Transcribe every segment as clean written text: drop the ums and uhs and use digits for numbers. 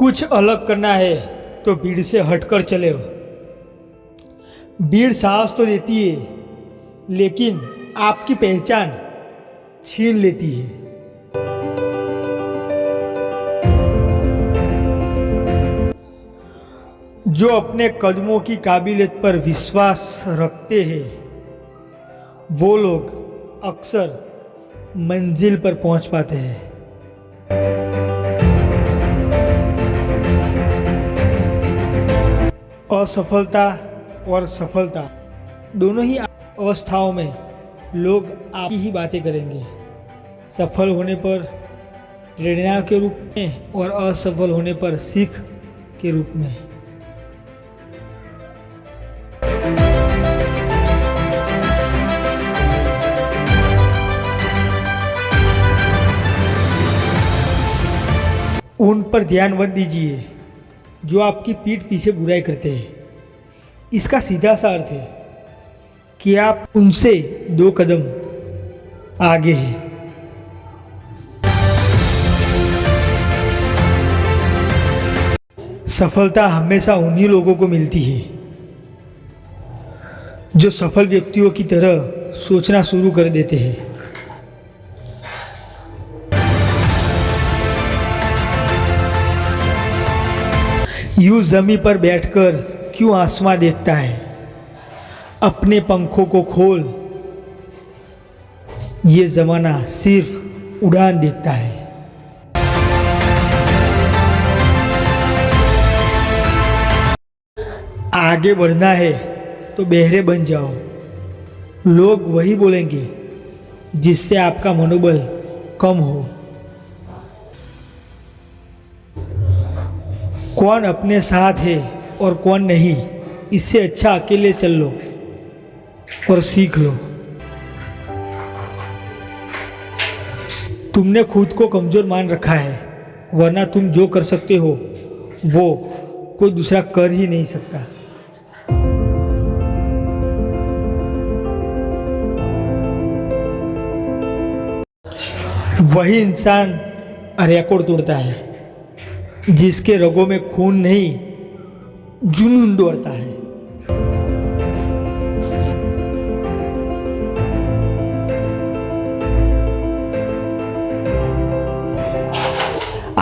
कुछ अलग करना है तो भीड़ से हटकर चले। भीड़ साहस तो देती है, लेकिन आपकी पहचान छीन लेती है। जो अपने कदमों की काबिलियत पर विश्वास रखते हैं, वो लोग अक्सर मंजिल पर पहुंच पाते हैं। असफलता और सफलता दोनों ही अवस्थाओं में लोग आपकी ही बातें करेंगे। सफल होने पर प्रेरणा के रूप में और असफल होने पर सीख के रूप में। उन पर ध्यान मत दीजिए जो आपकी पीठ पीछे बुराई करते हैं। इसका सीधा सा अर्थ है कि आप उनसे 2 कदम आगे हैं। सफलता हमेशा उन्हीं लोगों को मिलती है जो सफल व्यक्तियों की तरह सोचना शुरू कर देते हैं। यूं जमीन पर बैठकर क्यों आसमां देखता है, अपने पंखों को खोल, ये जमाना सिर्फ उड़ान देखता है। आगे बढ़ना है तो बहरे बन जाओ। लोग वही बोलेंगे जिससे आपका मनोबल कम हो। कौन अपने साथ है और कौन नहीं, इससे अच्छा अकेले चल लो और सीख लो। तुमने खुद को कमजोर मान रखा है, वरना तुम जो कर सकते हो वो कोई दूसरा कर ही नहीं सकता। वही इंसान रिकॉर्ड तोड़ता है जिसके रगों में खून नहीं, जुनून दौड़ता है।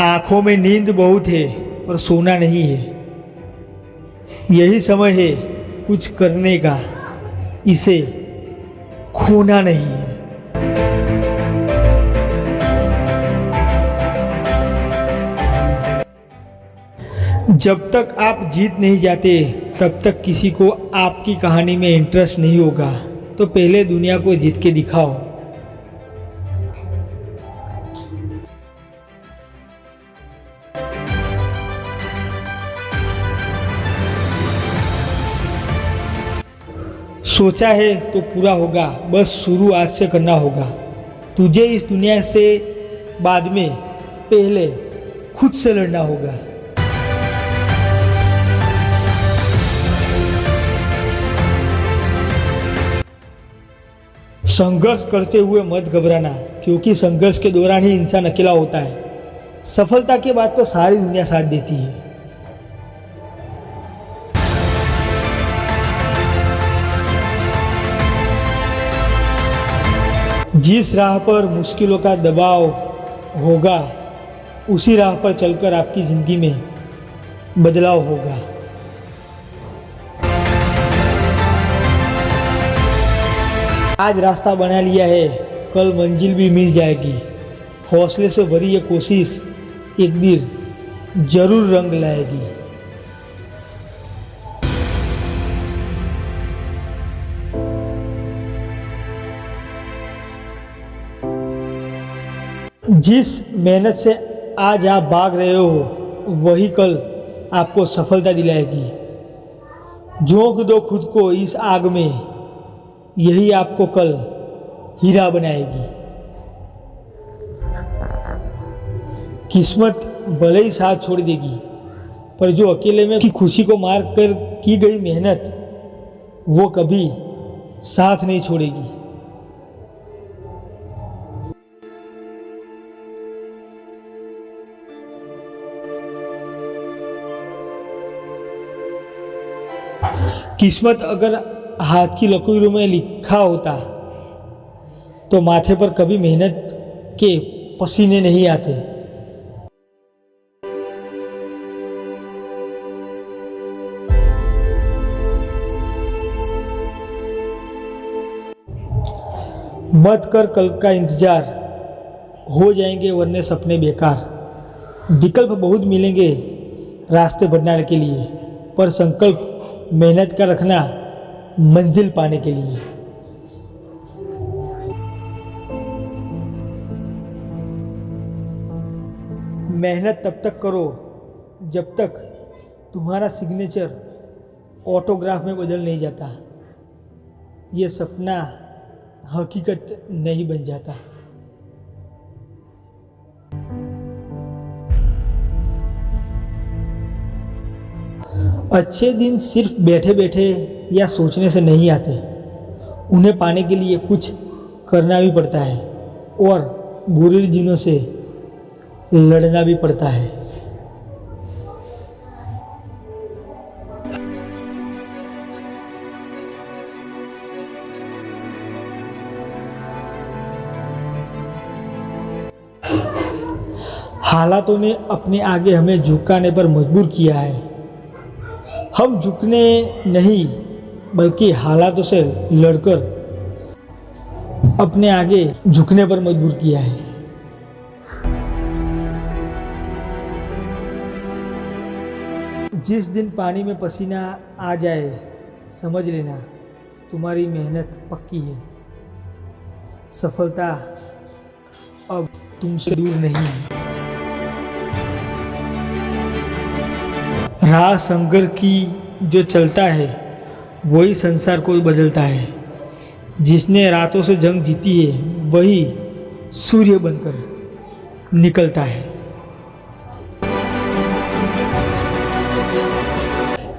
आंखों में नींद बहुत है पर सोना नहीं है। यही समय है कुछ करने का, इसे खोना नहीं है। जब तक आप जीत नहीं जाते तब तक किसी को आपकी कहानी में इंटरेस्ट नहीं होगा। तो पहले दुनिया को जीत के दिखाओ। सोचा है तो पूरा होगा, बस शुरू आज से करना होगा। तुझे इस दुनिया से बाद में पहले खुद से लड़ना होगा। संघर्ष करते हुए मत घबराना, क्योंकि संघर्ष के दौरान ही इंसान अकेला होता है। सफलता के बाद तो सारी दुनिया साथ देती है। जिस राह पर मुश्किलों का दबाव होगा, उसी राह पर चलकर आपकी जिंदगी में बदलाव होगा। आज रास्ता बना लिया है, कल मंजिल भी मिल जाएगी। हौसले से भरी ये कोशिश एक दिन जरूर रंग लाएगी। जिस मेहनत से आज आप भाग रहे हो, वही कल आपको सफलता दिलाएगी। झोंक दो खुद को इस आग में, यही आपको कल हीरा बनाएगी। किस्मत भले ही साथ छोड़ देगी, पर जो अकेले में की खुशी को मार कर की गई मेहनत, वो कभी साथ नहीं छोड़ेगी। किस्मत अगर हाथ की लकीरों में लिखा होता तो माथे पर कभी मेहनत के पसीने नहीं आते। मत कर कल का इंतजार, हो जाएंगे वरने सपने बेकार। विकल्प बहुत मिलेंगे रास्ते बनाने के लिए, पर संकल्प मेहनत का रखना मंजिल पाने के लिए। मेहनत तब तक करो जब तक तुम्हारा सिग्नेचर ऑटोग्राफ में बदल नहीं जाता, ये सपना हकीकत नहीं बन जाता। अच्छे दिन सिर्फ बैठे बैठे या सोचने से नहीं आते, उन्हें पाने के लिए कुछ करना भी पड़ता है और बुरे दिनों से लड़ना भी पड़ता है। हालातों ने अपने आगे हमें झुकाने पर मजबूर किया है। हम झुकने नहीं बल्कि हालातों से लड़कर अपने आगे झुकने पर मजबूर किया है। जिस दिन पानी में पसीना आ जाए समझ लेना तुम्हारी मेहनत पक्की है। सफलता अब तुमसे दूर नहीं है। राह संघर्ष की जो चलता है वही संसार को बदलता है। जिसने रातों से जंग जीती है वही सूर्य बनकर निकलता है।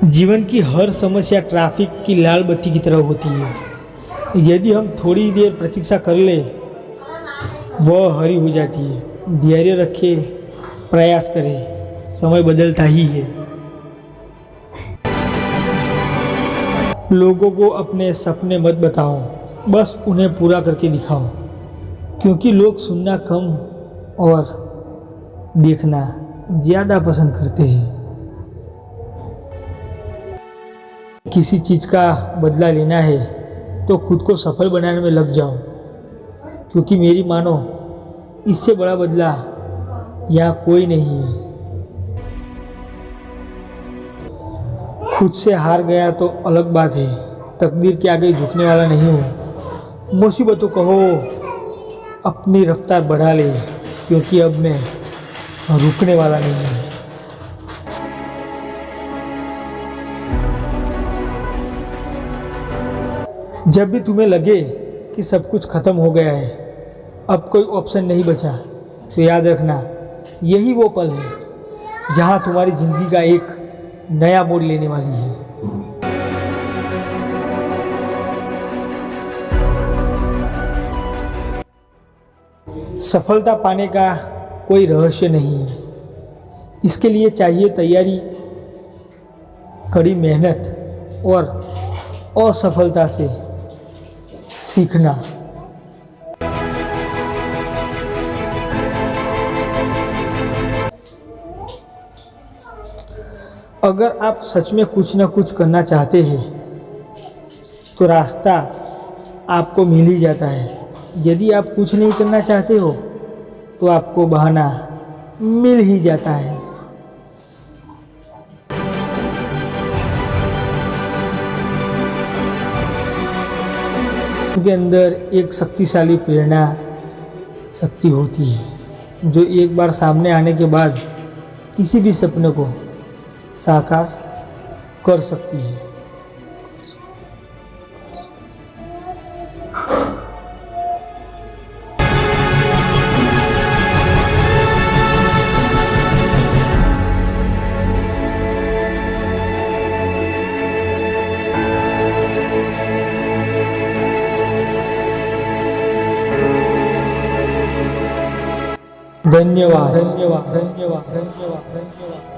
जीवन की हर समस्या ट्रैफिक की लाल बत्ती की तरह होती है। यदि हम थोड़ी देर प्रतीक्षा कर ले वह हरी हो जाती है। धैर्य रखे, प्रयास करें, समय बदलता ही है। लोगों को अपने सपने मत बताओ, बस उन्हें पूरा करके दिखाओ, क्योंकि लोग सुनना कम और देखना ज़्यादा पसंद करते हैं। किसी चीज़ का बदला लेना है तो खुद को सफल बनाने में लग जाओ, क्योंकि मेरी मानो इससे बड़ा बदला यहाँ कोई नहीं है। खुद से हार गया तो अलग बात है, तकदीर के आगे झुकने वाला नहीं हूँ। मुसीबतों कहो अपनी रफ्तार बढ़ा ले, क्योंकि अब मैं रुकने वाला नहीं हूँ। जब भी तुम्हें लगे कि सब कुछ खत्म हो गया है, अब कोई ऑप्शन नहीं बचा, तो याद रखना यही वो पल है जहाँ तुम्हारी ज़िंदगी का एक नया मोड़ लेने वाली है। सफलता पाने का कोई रहस्य नहीं है। इसके लिए चाहिए तैयारी, कड़ी मेहनत और असफलता से सीखना। अगर आप सच में कुछ न कुछ करना चाहते हैं तो रास्ता आपको मिल ही जाता है। यदि आप कुछ नहीं करना चाहते हो तो आपको बहाना मिल ही जाता है। उनके अंदर एक शक्तिशाली प्रेरणा शक्ति होती है, जो एक बार सामने आने के बाद किसी भी सपने को साकार कर सकती है। धन्यवाद धन्यवाद धन्यवाद धन्यवाद धन्यवाद।